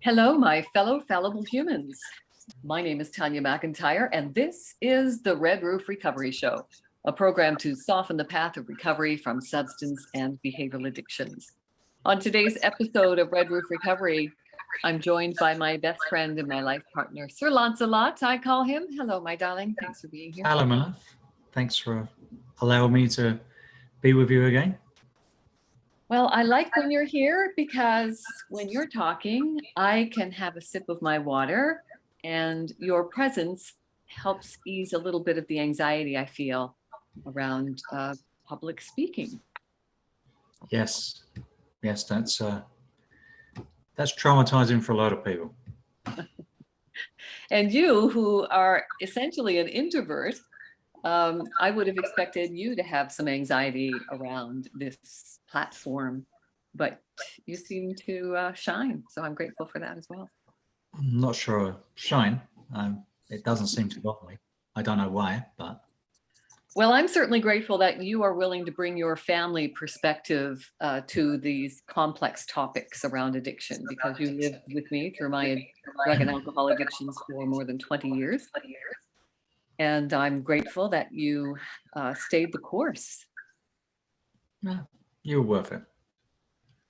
Hello, my fellow fallible humans. My name is Tanya McIntyre, and this is the Red Roof Recovery Show, a program to soften the path of recovery from substance and behavioral addictions. On today's episode of Red Roof Recovery, I'm joined by my best friend and my life partner, Sir Lancelot, I call him. Hello, my darling. Thanks for being here. Hello, my love. Thanks for allowing me to be with you again. Well, I like when you're here because when you're talking, I can have a sip of my water, and your presence helps ease a little bit of the anxiety I feel around public speaking. Yes, that's traumatizing for a lot of people. And you, who are essentially an introvert, I would have expected you to have some anxiety around this platform, but you seem to shine. So I'm grateful for that as well. I'm not sure shine. It doesn't seem to bother me. I don't know why, but. Well, I'm certainly grateful that you are willing to bring your family perspective to these complex topics around addiction, because you lived with me through my drug and alcohol addictions for more than 20 years. And I'm grateful that you stayed the course. Yeah, you were worth it.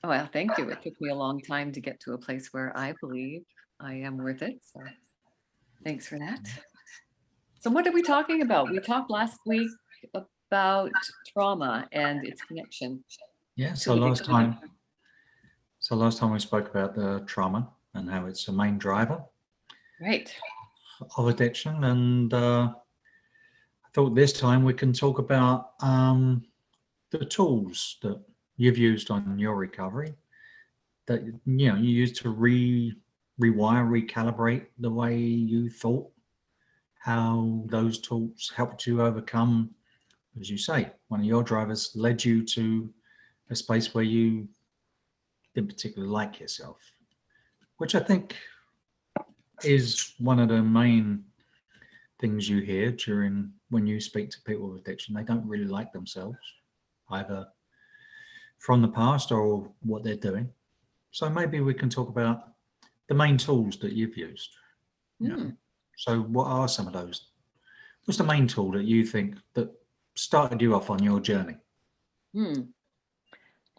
Oh, well, thank you. It took me a long time to get to a place where I believe I am worth it. So thanks for that. So what are we talking about? We talked last week about trauma and its connection. Yeah, so last time we spoke about the trauma and how it's a main driver. Right. Of addiction, and I thought this time we can talk about the tools that you've used on your recovery that you use to rewire, recalibrate the way you thought, how those tools helped you overcome, as you say, one of your drivers led you to a space where you didn't particularly like yourself, which I think is one of the main things you hear when you speak to people with addiction. They don't really like themselves, either from the past or what they're doing. So maybe we can talk about the main tools that you've used. So what are some of those? What's the main tool that you think that started you off on your journey?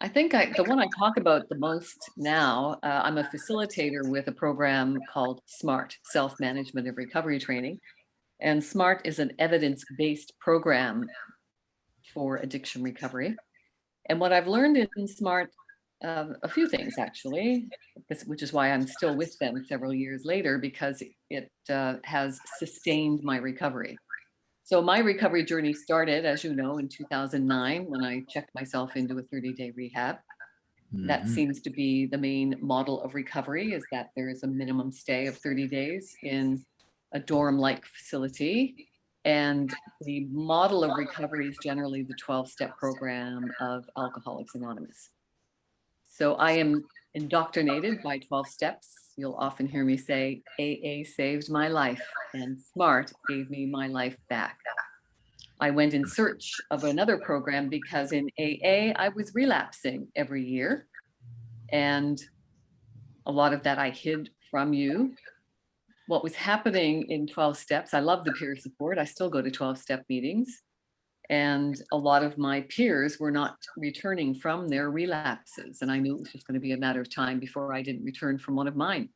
I think the one I talk about the most now, I'm a facilitator with a program called SMART, Self-Management and Recovery Training. And SMART is an evidence-based program for addiction recovery. And what I've learned in SMART, a few things actually, which is why I'm still with them several years later, because it has sustained my recovery. So my recovery journey started, as you know, in 2009 when I checked myself into a 30-day rehab. That seems to be the main model of recovery, is that there is a minimum stay of 30 days in a dorm-like facility. And the model of recovery is generally the 12-step program of Alcoholics Anonymous. So I am indoctrinated by 12 steps. You'll often hear me say, AA saved my life and SMART gave me my life back. I went in search of another program because in AA, I was relapsing every year. And a lot of that I hid from you. What was happening in 12 steps, I love the peer support. I still go to 12-step meetings. And a lot of my peers were not returning from their relapses. And I knew it was just going to be a matter of time before I didn't return from one of mine.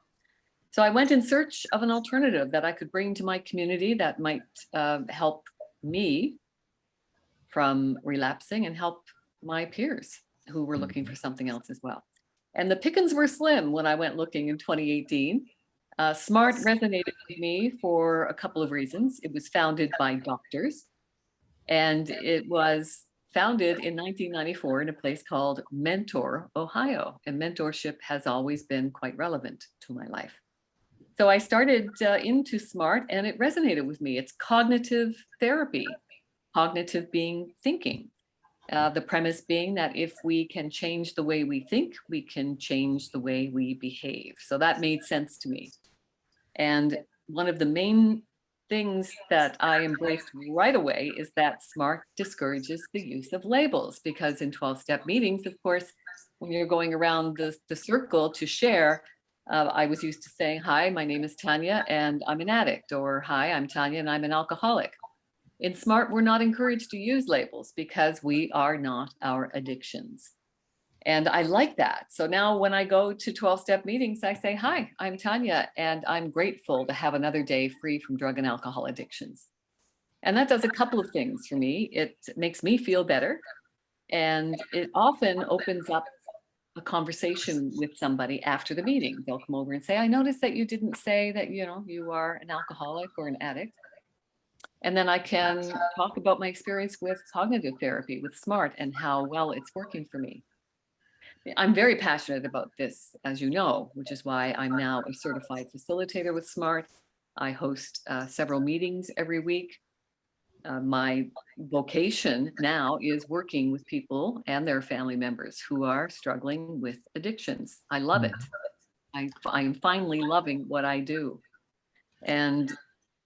So I went in search of an alternative that I could bring to my community that might help me from relapsing and help my peers who were looking for something else as well. And the pickings were slim when I went looking in 2018. SMART resonated with me for a couple of reasons. It was founded by doctors, and it was founded in 1994 in a place called Mentor, Ohio. And mentorship has always been quite relevant to my life. So I started into SMART, and it resonated with me. It's cognitive therapy, cognitive being thinking. The premise being that if we can change the way we think, we can change the way we behave. So that made sense to me. And one of the main things that I embraced right away is that SMART discourages the use of labels, because in 12-step meetings, of course, when you're going around the circle to share, I was used to saying, hi, my name is Tanya and I'm an addict, or hi, I'm Tanya and I'm an alcoholic. In SMART, we're not encouraged to use labels because we are not our addictions. And I like that. So now when I go to 12-step meetings, I say, hi, I'm Tanya, and I'm grateful to have another day free from drug and alcohol addictions. And that does a couple of things for me. It makes me feel better. And it often opens up a conversation with somebody after the meeting. They'll come over and say, I noticed that you didn't say that, you are an alcoholic or an addict. And then I can talk about my experience with cognitive therapy, with SMART, and how well it's working for me. I'm very passionate about this, as you know, which is why I'm now a certified facilitator with SMART. I host several meetings every week. My vocation now is working with people and their family members who are struggling with addictions. I love it. I'm finally loving what I do. And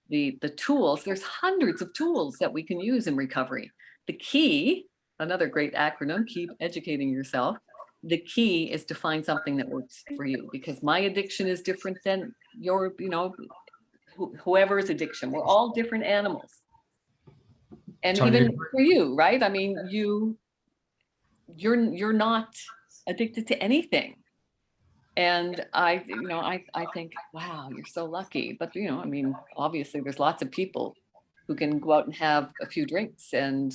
the tools, there's hundreds of tools that we can use in recovery. The key, another great acronym, keep educating yourself. The key is to find something that works for you, because my addiction is different than your, whoever's addiction. We're all different animals. And Totally even agree. for you, right? I mean, you're not addicted to anything. And I think, wow, you're so lucky. But, I mean, obviously there's lots of people who can go out and have a few drinks and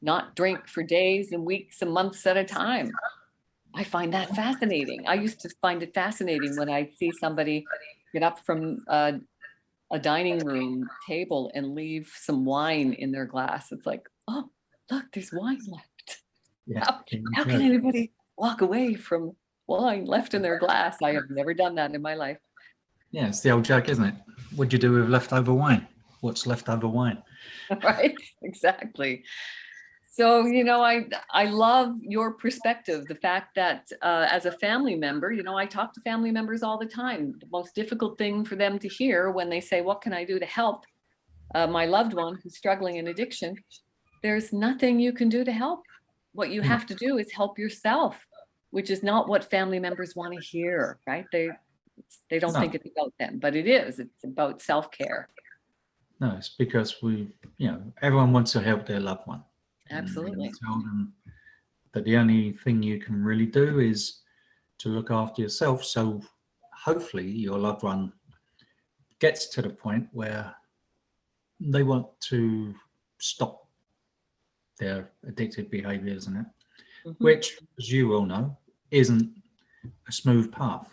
not drink for days and weeks and months at a time. I find that fascinating. I used to find it fascinating when I see somebody get up from a dining room table and leave some wine in their glass. It's like, oh, look, there's wine left. Yeah. How can anybody walk away from wine left in their glass? I have never done that in my life. Yeah, it's the old joke, isn't it? What do you do with leftover wine? What's leftover wine? Right, exactly. So, I love your perspective, the fact that as a family member, I talk to family members all the time. The most difficult thing for them to hear when they say, what can I do to help my loved one who's struggling in addiction? There's nothing you can do to help. What you have to do is help yourself, which is not what family members want to hear, right? They don't think it's about them, but it is. It's about self-care. No, it's because everyone wants to help their loved one. Absolutely. And tell them that the only thing you can really do is to look after yourself. So hopefully your loved one gets to the point where they want to stop their addictive behaviors and it, which, as you all know, isn't a smooth path.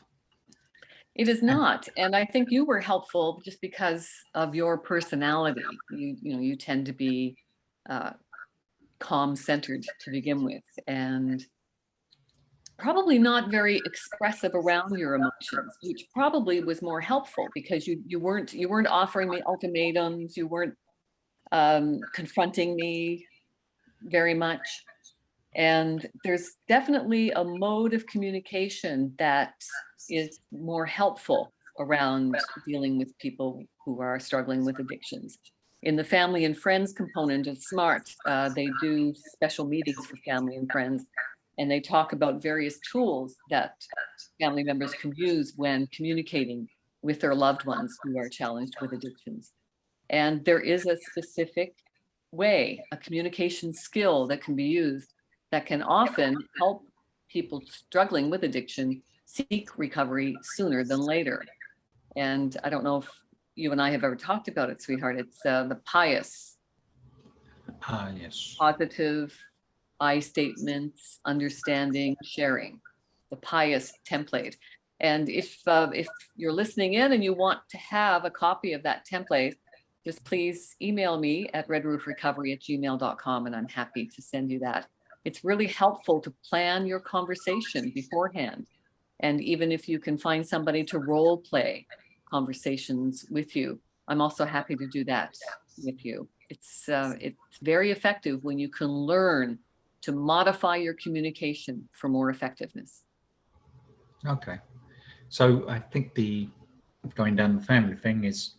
It is not. And I think you were helpful just because of your personality. You tend to be calm centered to begin with, and probably not very expressive around your emotions, which probably was more helpful because you weren't offering me ultimatums, you weren't confronting me very much. And there's definitely a mode of communication that is more helpful around dealing with people who are struggling with addictions. In the family and friends component of SMART, they do special meetings for family and friends, and they talk about various tools that family members can use when communicating with their loved ones who are challenged with addictions. And there is a specific way, a communication skill that can be used that can often help people struggling with addiction seek recovery sooner than later. And I don't know if you and I have ever talked about it, sweetheart. It's the PIUS. Yes. Positive I statements, understanding, sharing. The PIUS template. And if you're listening in and you want to have a copy of that template, just please email me at redroofrecovery@gmail.com, and I'm happy to send you that. It's really helpful to plan your conversation beforehand. And even if you can find somebody to role play conversations with you, I'm also happy to do that with you. It's very effective when you can learn to modify your communication for more effectiveness. Okay. So I think going down the family thing is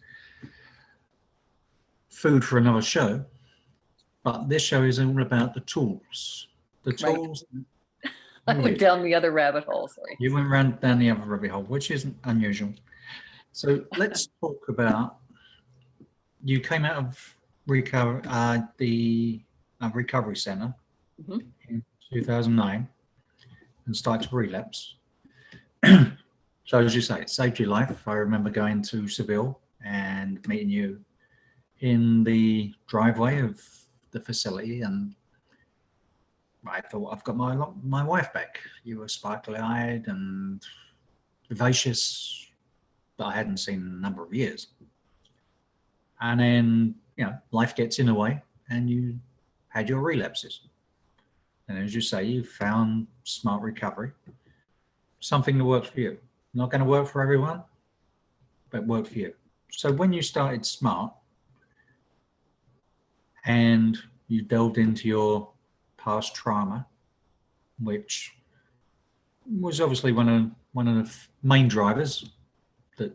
food for another show, but this show is all about the tools. The tools I went down the other rabbit hole, sorry. You went round down the other rabbit hole, which isn't unusual. So let's talk about, you came out of the recovery center Mhm. in 2009 and started to relapse. So as you say, it saved your life. I remember going to Seville and meeting you in the driveway of the facility, and I thought, I've got my wife back. You were sparkly-eyed and vivacious that I hadn't seen in a number of years. And then, life gets in the way and you had your relapses. And as you say, you found smart recovery, something that works for you. Not going to work for everyone, but worked for you. So when you started smart and you delved into your past trauma, which was obviously one of the main drivers that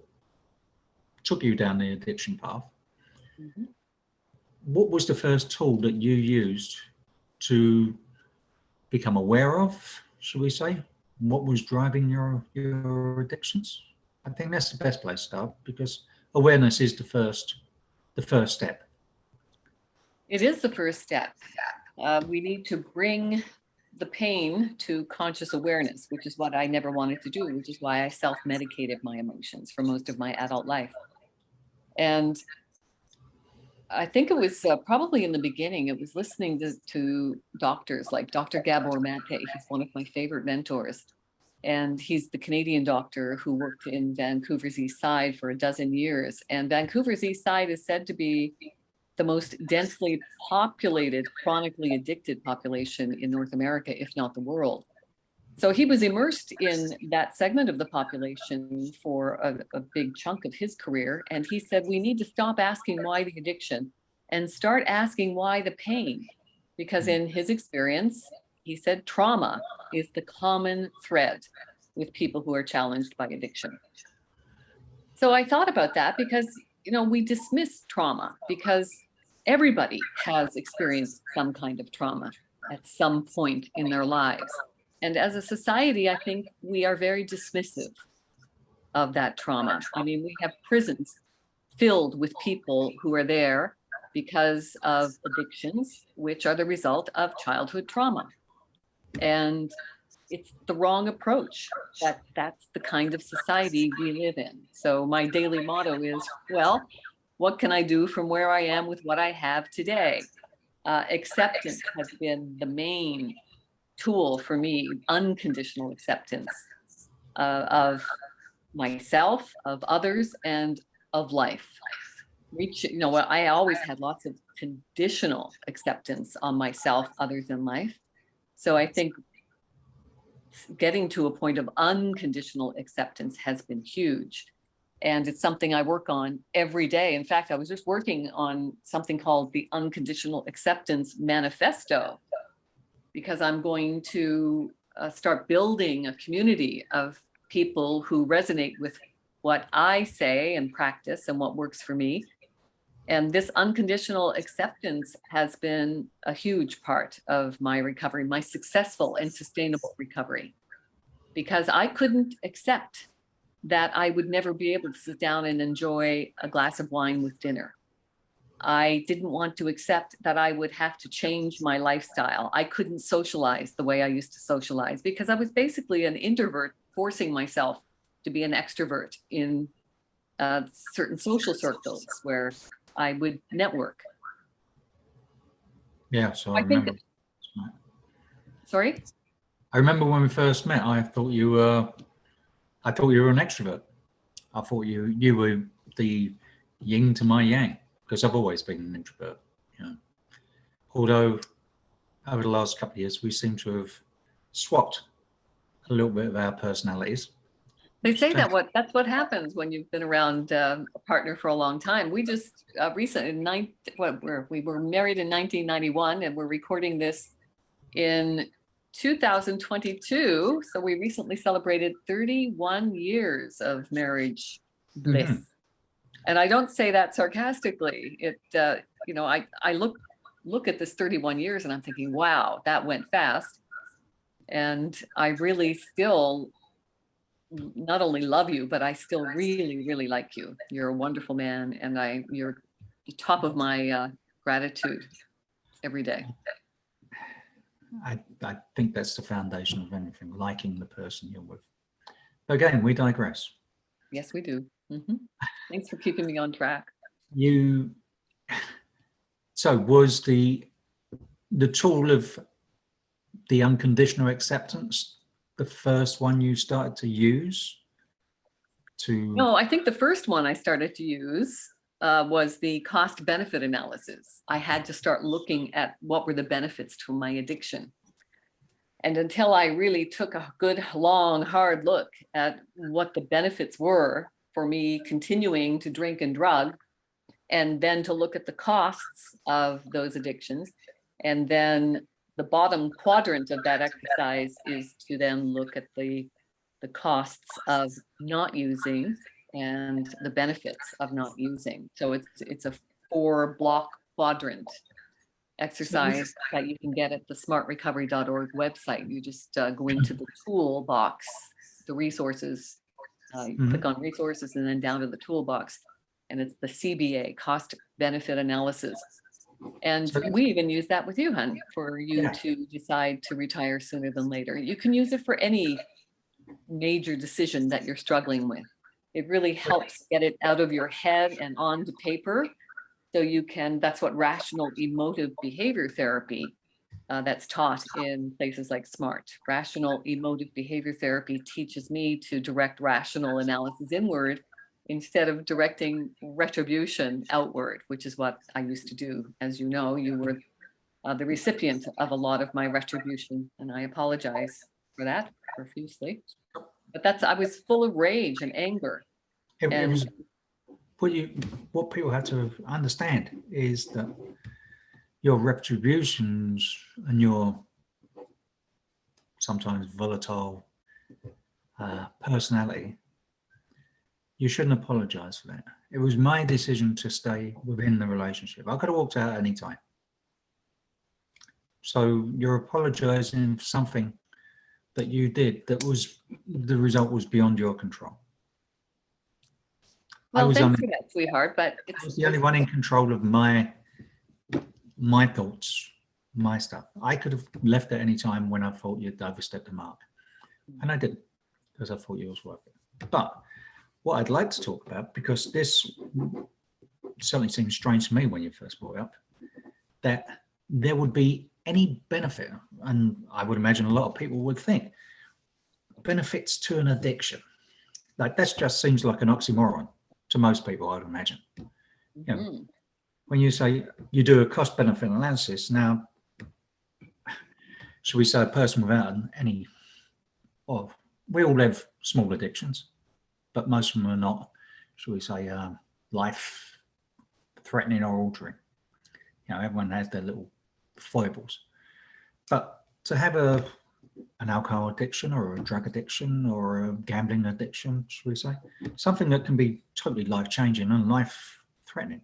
took you down the addiction path. Mhm. What was the first tool that you used to become aware of, should we say? What was driving your addictions? I think that's the best place to start, because awareness is the first step. It is the first step. We need to bring the pain to conscious awareness, which is what I never wanted to do, which is why I self-medicated my emotions for most of my adult life. And I think it was probably in the beginning, it was listening to doctors like Dr. Gabor Mate. He's one of my favorite mentors. And he's the Canadian doctor who worked in Vancouver's East Side for a dozen years. And Vancouver's East Side is said to be the most densely populated, chronically addicted population in North America, if not the world. So he was immersed in that segment of the population for a big chunk of his career. And he said, we need to stop asking why the addiction and start asking why the pain. Because in his experience, he said trauma is the common thread with people who are challenged by addiction. So I thought about that because, we dismiss trauma because everybody has experienced some kind of trauma at some point in their lives. And as a society, I think we are very dismissive of that trauma. I mean, we have prisons filled with people who are there because of addictions, which are the result of childhood trauma. And it's the wrong approach. That's the kind of society we live in. So my daily motto is, well, what can I do from where I am with what I have today? Acceptance has been the main tool for me, unconditional acceptance of myself, of others, and of life. I always had lots of conditional acceptance on myself, others, and life. So I think getting to a point of unconditional acceptance has been huge. And it's something I work on every day. In fact, I was just working on something called the Unconditional Acceptance Manifesto, because I'm going to start building a community of people who resonate with what I say and practice and what works for me. And this unconditional acceptance has been a huge part of my recovery, my successful and sustainable recovery, because I couldn't accept that I would never be able to sit down and enjoy a glass of wine with dinner. I didn't want to accept that I would have to change my lifestyle. I couldn't socialize the way I used to socialize because I was basically an introvert, forcing myself to be an extrovert in certain social circles where I would network. Yeah, so I think. remember. Sorry? I remember when we first met, I thought you were an extrovert. I thought you were the yin to my yang, because I've always been an introvert. Although over the last couple of years, we seem to have swapped a little bit of our personalities. They say that's what happens when you've been around a partner for a long time. We just recently, we were married in 1991, and we're recording this in 2022. So we recently celebrated 31 years of marriage bliss. Mm-hmm. And I don't say that sarcastically. I look at this 31 years and I'm thinking, wow, that went fast. And I really still not only love you, but I still really, really like you. You're a wonderful man, and you're the top of my gratitude every day. I think that's the foundation of anything, liking the person you're with. Again, we digress. Yes, we do. Thanks for keeping me on track. So was the tool of the unconditional acceptance the first one you started to use? No, I think the first one I started to use was the cost benefit analysis. I had to start looking at what were the benefits to my addiction. And until I really took a good, long, hard look at what the benefits were for me continuing to drink and drug, and then to look at the costs of those addictions, and then the bottom quadrant of that exercise is to then look at the costs of not using and the benefits of not using. So it's a 4-block quadrant exercise that you can get at the smartrecovery.org website. You just go into the toolbox, the resources, you click on resources and then down to the toolbox, and it's the CBA, cost benefit analysis. And we even use that with you, hun, for you to decide to retire sooner than later. You can use it for any major decision that you're struggling with. It really helps get it out of your head and onto paper. So you can, that's what rational emotive behavior therapy that's taught in places like SMART. Rational emotive behavior therapy teaches me to direct rational analysis inward instead of directing retribution outward, which is what I used to do. As you know, you were the recipient of a lot of my retribution, and I apologize for that profusely. But I was full of rage and anger. It was what people have to understand is that your retributions and your sometimes volatile personality, you shouldn't apologize for that. It was my decision to stay within the relationship. I could have walked out at any time. So you're apologizing for something that you did that was, the result was beyond your control. Well, thanks for that, sweetheart, but I was the only one in control of my thoughts, my stuff. I could have left at any time when I thought you'd overstepped the mark. And I didn't, because I thought you was worth it. But what I'd like to talk about, because this certainly seems strange to me when you first brought it up, that there would be any benefit, and I would imagine a lot of people would think, benefits to an addiction. Like that just seems like an oxymoron to most people, I'd imagine. You know, when you say you do a cost benefit analysis, now, should we say a person without any, well, we all have small addictions, but most of them are not, should we say, life threatening or altering. You know, everyone has their little foibles. But to have an alcohol addiction or a drug addiction or a gambling addiction, should we say, something that can be totally life-changing and life-threatening.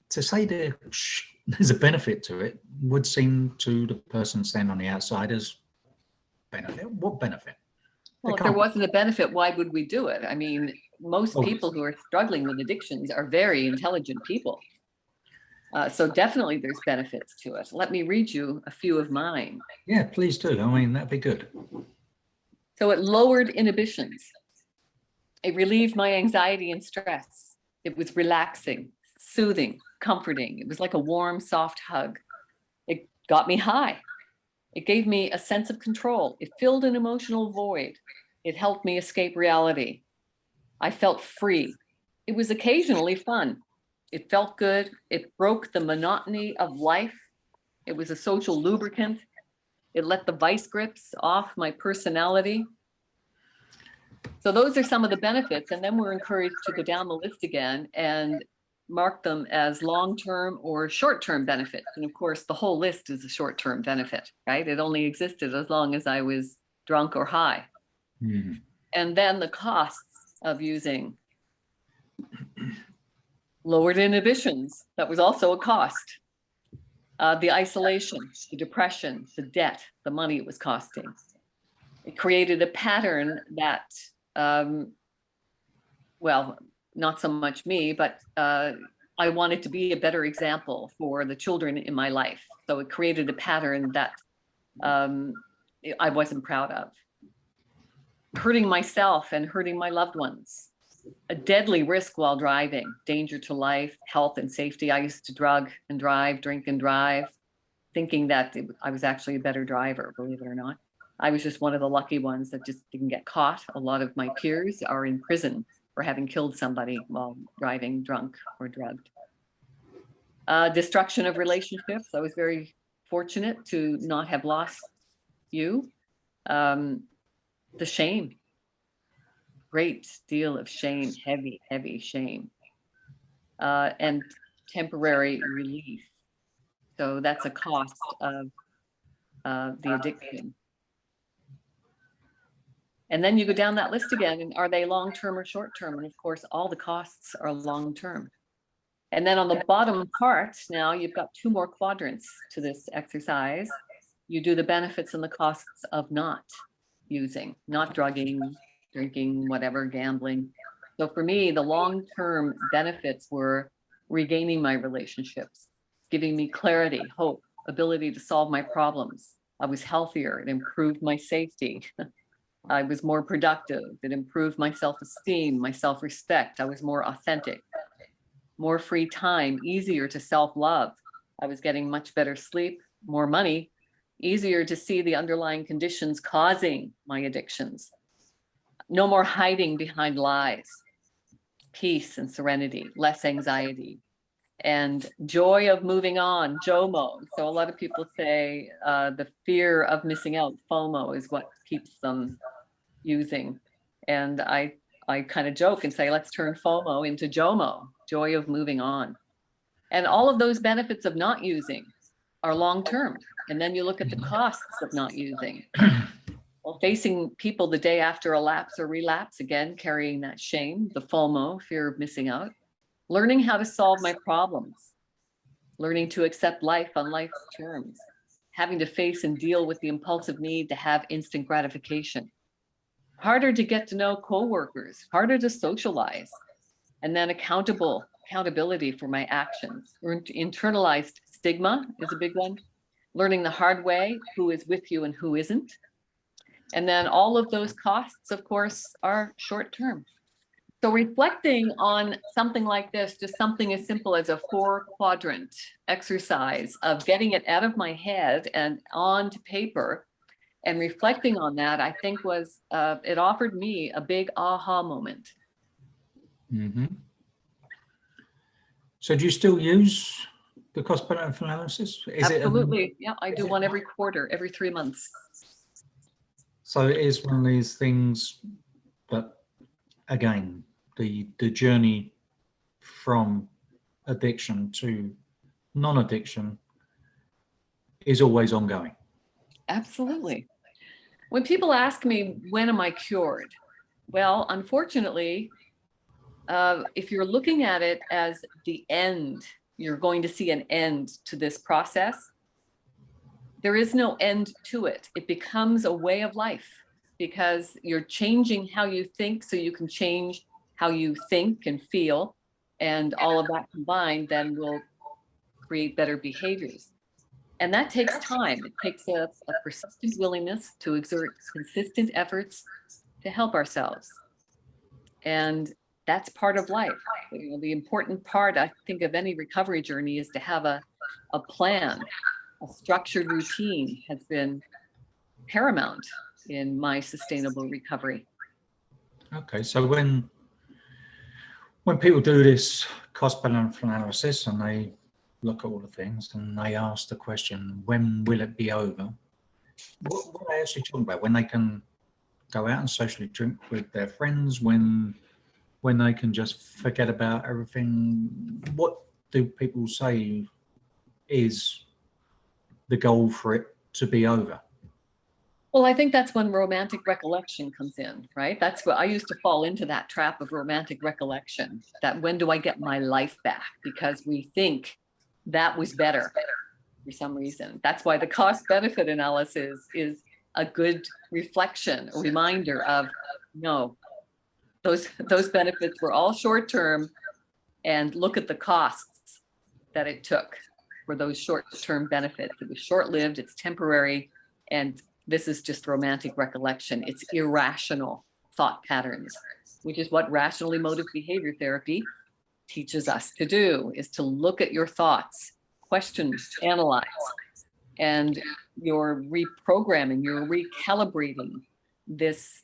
To say there's a benefit to it would seem to the person standing on the outside as benefit. What benefit? Well, if there wasn't a benefit, why would we do it? I mean, most people who are struggling with addictions are very intelligent people. So definitely there's benefits to it. Let me read you a few of mine. Yeah, please do. I mean, that'd be good. So it lowered inhibitions. It relieved my anxiety and stress. It was relaxing, soothing, comforting. It was like a warm, soft hug. It got me high. It gave me a sense of control. It filled an emotional void. It helped me escape reality. I felt free. It was occasionally fun. It felt good. It broke the monotony of life. It was a social lubricant. It let the vice grips off my personality. So those are some of the benefits. And then we're encouraged to go down the list again and mark them as long-term or short-term benefits. And of course, the whole list is a short-term benefit, right? It only existed as long as I was drunk or high. Mm-hmm. And then the costs of using. Lowered inhibitions. That was also a cost. The isolation, the depression, the debt, the money it was costing. It created a pattern that, well, not so much me, but I wanted to be a better example for the children in my life. So it created a pattern that I wasn't proud of. Hurting myself and hurting my loved ones. A deadly risk while driving, danger to life, health and safety. I used to drug and drive, drink and drive, thinking that I was actually a better driver, believe it or not. I was just one of the lucky ones that just didn't get caught. A lot of my peers are in prison for having killed somebody while driving drunk or drugged. Destruction of relationships. I was very fortunate to not have lost you. The shame. Great deal of shame, heavy, heavy shame. And temporary relief. So that's a cost of the addiction. And then you go down that list again, and are they long-term or short-term? And of course, all the costs are long-term. And then on the bottom part, now you've got 2 more quadrants to this exercise. You do the benefits and the costs of not using, not drugging, drinking, whatever, gambling. So for me, the long-term benefits were regaining my relationships, giving me clarity, hope, ability to solve my problems. I was healthier. It improved my safety. I was more productive. It improved my self-esteem, my self-respect. I was more authentic, more free time, easier to self-love. I was getting much better sleep, more money, easier to see the underlying conditions causing my addictions. No more hiding behind lies, peace and serenity, less anxiety, and joy of moving on, JOMO. So a lot of people say the fear of missing out, FOMO, is what keeps them using. And I kind of joke and say, let's turn FOMO into JOMO, joy of moving on. And all of those benefits of not using are long-term. And then you look at the costs of not using. Well, facing people the day after a lapse or relapse, again, carrying that shame, the FOMO, fear of missing out, learning how to solve my problems, learning to accept life on life's terms, having to face and deal with the impulsive need to have instant gratification, harder to get to know coworkers, harder to socialize, and then accountability for my actions. Internalized stigma is a big one, learning the hard way who is with you and who isn't. And then all of those costs, of course, are short-term. So reflecting on something like this, just something as simple as a 4-quadrant exercise of getting it out of my head and onto paper and reflecting on that, I think was, it offered me a big aha moment. Mm-hmm. So do you still use the cost benefit analysis? Absolutely. Yeah, I do one every quarter, every 3 months. So it is one of these things that, again, the journey from addiction to non-addiction is always ongoing. Absolutely. When people ask me, when am I cured? Well, unfortunately, if you're looking at it as the end, you're going to see an end to this process. There is no end to it. It becomes a way of life because you're changing how you think so you can change how you think and feel. And all of that combined then will create better behaviors. And that takes time. It takes a persistent willingness to exert consistent efforts to help ourselves. And that's part of life. You know, the important part, I think, of any recovery journey is to have a plan. A structured routine has been paramount in my sustainable recovery. Okay, so when people do this cost benefit analysis and they look at all the things and they ask the question, when will it be over? What are they actually talking about? When they can go out and socially drink with their friends, when they can just forget about everything? What do people say is the goal for it to be over? Well, I think that's when romantic recollection comes in, right? That's what I used to fall into, that trap of romantic recollection, that when do I get my life back? Because we think that was better. for some reason. That's why the cost benefit analysis is a good reflection, a reminder of, no, those benefits were all short-term, and look at the costs that it took for those short-term benefits. It was short-lived, it's temporary, and this is just romantic recollection. It's irrational thought patterns, which is what rational emotive behavior therapy teaches us to do, is to look at your thoughts, question, analyze, and you're reprogramming, you're recalibrating this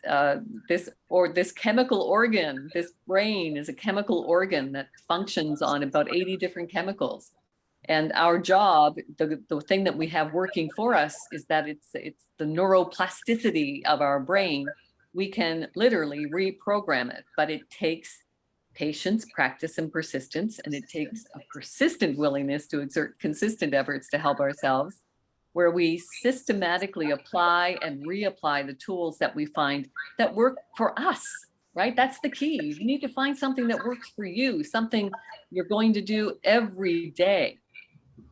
chemical organ. This brain is a chemical organ that functions on about 80 different chemicals. And our job, the thing that we have working for us, is that it's the neuroplasticity of our brain. We can literally reprogram it, but it takes patience, practice, and persistence. And it takes a persistent willingness to exert consistent efforts to help ourselves, where we systematically apply and reapply the tools that we find that work for us, right? That's the key. You need to find something that works for you, something you're going to do every day.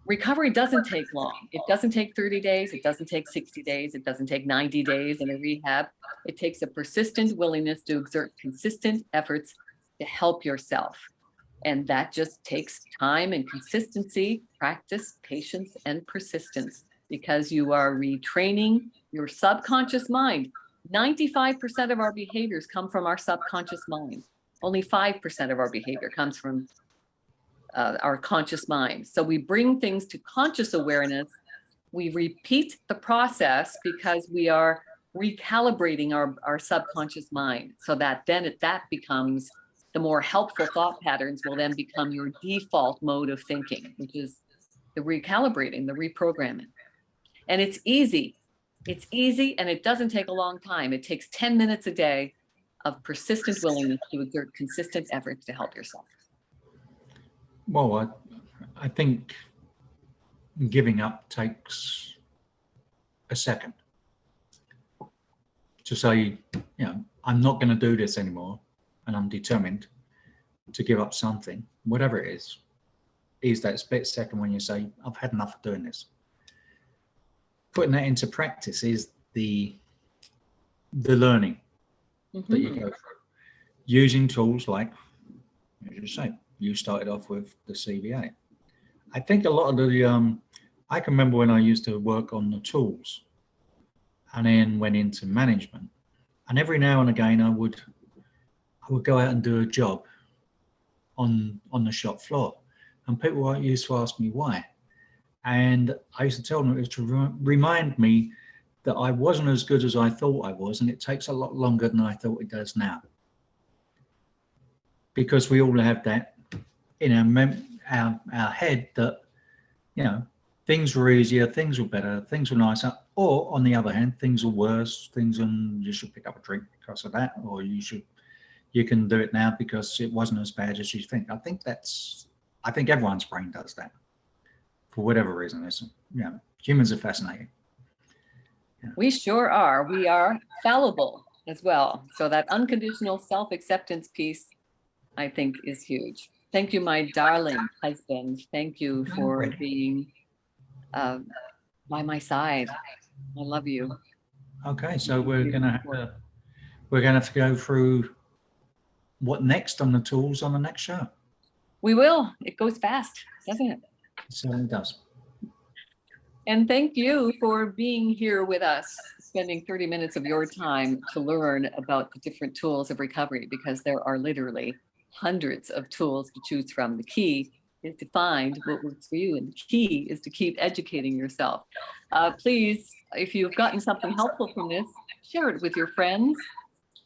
Recovery doesn't take long. It doesn't take 30 days. It doesn't take 60 days. It doesn't take 90 days in a rehab. It takes a persistent willingness to exert consistent efforts to help yourself. And that just takes time and consistency, practice, patience, and persistence, because you are retraining your subconscious mind. 95% of our behaviors come from our subconscious mind. Only 5% of our behavior comes from our conscious mind. So we bring things to conscious awareness. We repeat the process because we are recalibrating our subconscious mind, so that then that becomes the more helpful thought patterns will then become your default mode of thinking, which is the recalibrating, the reprogramming. And it's easy. It's easy, and it doesn't take a long time. It takes 10 minutes a day of persistent willingness to exert consistent efforts to help yourself. Well, I think giving up takes a second. To say, I'm not going to do this anymore, and I'm determined to give up something, whatever it is that split second when you say, I've had enough of doing this. Putting that into practice is the learning that you go through. Using tools like, as you say, you started off with the CBA. I think a lot of the, I can remember when I used to work on the tools and then went into management. And every now and again, I would go out and do a job on the shop floor. And people used to ask me why. And I used to tell them it was to remind me that I wasn't as good as I thought I was, and it takes a lot longer than I thought it does now. Because we all have that in our head that, things were easier, things were better, things were nicer, or on the other hand, things were worse, and you should pick up a drink because of that, or you can do it now because it wasn't as bad as you think. I think everyone's brain does that for whatever reason. Humans are fascinating. We sure are. We are fallible as well. So that unconditional self-acceptance piece, I think, is huge. Thank you, my darling husband. Thank you for being by my side. I love you. Okay, so we're gonna have to go through what next on the tools on the next show. We will. It goes fast, doesn't it? It certainly does. And thank you for being here with us, spending 30 minutes of your time to learn about the different tools of recovery, because there are literally hundreds of tools to choose from. The key is to find what works for you, and the key is to keep educating yourself. Please, if you've gotten something helpful from this, share it with your friends.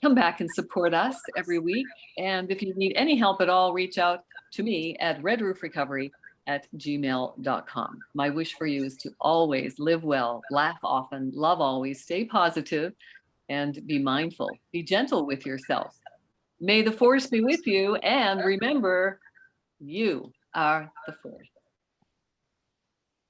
Come back and support us every week. And if you need any help at all, reach out to me at redroofrecovery@gmail.com. My wish for you is to always live well, laugh often, love always, stay positive, and be mindful. Be gentle with yourself. May the force be with you, and remember, you are the force.